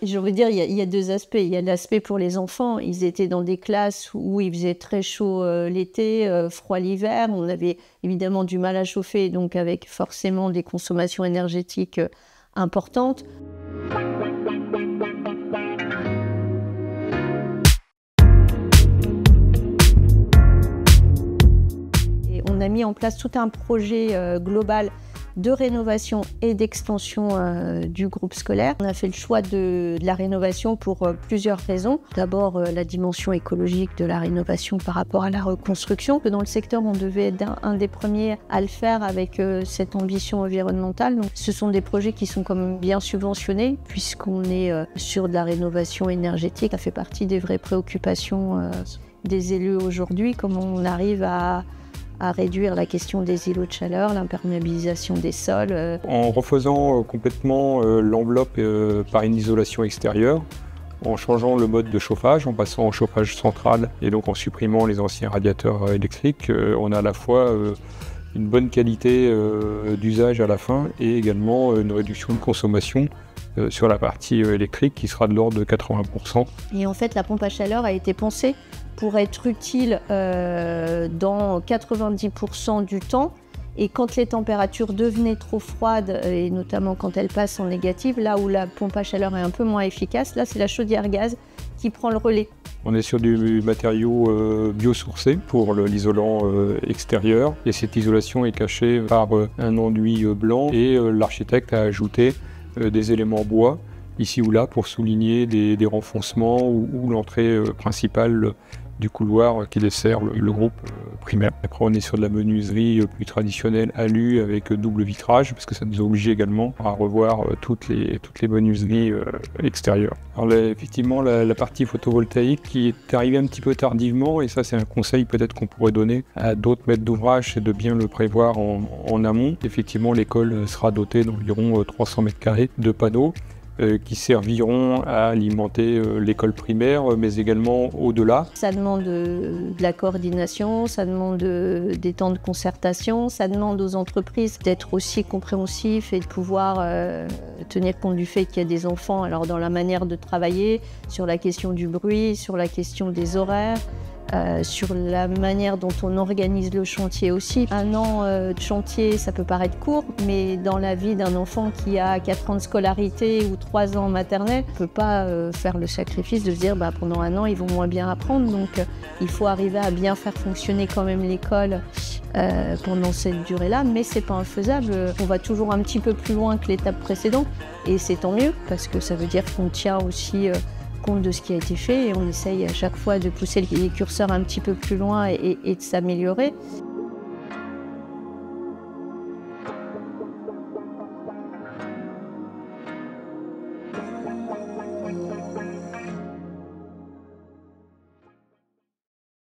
J'ai envie de dire, il y a 2 aspects. Il y a l'aspect pour les enfants. Ils étaient dans des classes où il faisait très chaud l'été, froid l'hiver. On avait évidemment du mal à chauffer, donc avec forcément des consommations énergétiques importantes. Et on a mis en place tout un projet global de rénovation et d'extension du groupe scolaire. On a fait le choix de la rénovation pour plusieurs raisons. D'abord, la dimension écologique de la rénovation par rapport à la reconstruction. Dans le secteur, on devait être un des premiers à le faire avec cette ambition environnementale. Donc, ce sont des projets qui sont quand même bien subventionnés puisqu'on est sur de la rénovation énergétique. Ça fait partie des vraies préoccupations des élus aujourd'hui, comment on arrive à réduire la question des îlots de chaleur, l'imperméabilisation des sols. En refaisant complètement l'enveloppe par une isolation extérieure, en changeant le mode de chauffage, en passant au chauffage central et donc en supprimant les anciens radiateurs électriques, on a à la fois une bonne qualité d'usage à la fin et également une réduction de consommation sur la partie électrique qui sera de l'ordre de 80%. Et en fait, la pompe à chaleur a été pensée pour être utile dans 90% du temps. Et quand les températures devenaient trop froides, et notamment quand elles passent en négative, là où la pompe à chaleur est un peu moins efficace, là c'est la chaudière gaz qui prend le relais. On est sur du matériau biosourcé pour l'isolant extérieur et cette isolation est cachée par un enduit blanc et l'architecte a ajouté des éléments bois ici ou là pour souligner des renfoncements ou l'entrée principale du couloir qui dessert le groupe primaire. Après on est sur de la menuiserie plus traditionnelle alu avec double vitrage parce que ça nous a obligé également à revoir toutes les menuiseries extérieures. Alors là, effectivement la partie photovoltaïque qui est arrivée un petit peu tardivement et ça c'est un conseil peut-être qu'on pourrait donner à d'autres maîtres d'ouvrage, c'est de bien le prévoir en amont. Effectivement l'école sera dotée d'environ 300 m² de panneaux qui serviront à alimenter l'école primaire, mais également au-delà. Ça demande de la coordination, ça demande des temps de concertation, ça demande aux entreprises d'être aussi compréhensifs et de pouvoir tenir compte du fait qu'il y a des enfants, alors dans la manière de travailler, sur la question du bruit, sur la question des horaires, sur la manière dont on organise le chantier aussi. 1 an de chantier, ça peut paraître court, mais dans la vie d'un enfant qui a 4 ans de scolarité ou 3 ans en maternelle, on ne peut pas faire le sacrifice de se dire pendant 1 an, ils vont moins bien apprendre. Donc il faut arriver à bien faire fonctionner quand même l'école pendant cette durée-là, mais c'est pas infaisable. On va toujours un petit peu plus loin que l'étape précédente, et c'est tant mieux, parce que ça veut dire qu'on tient aussi compte de ce qui a été fait et on essaye à chaque fois de pousser les curseurs un petit peu plus loin et de s'améliorer.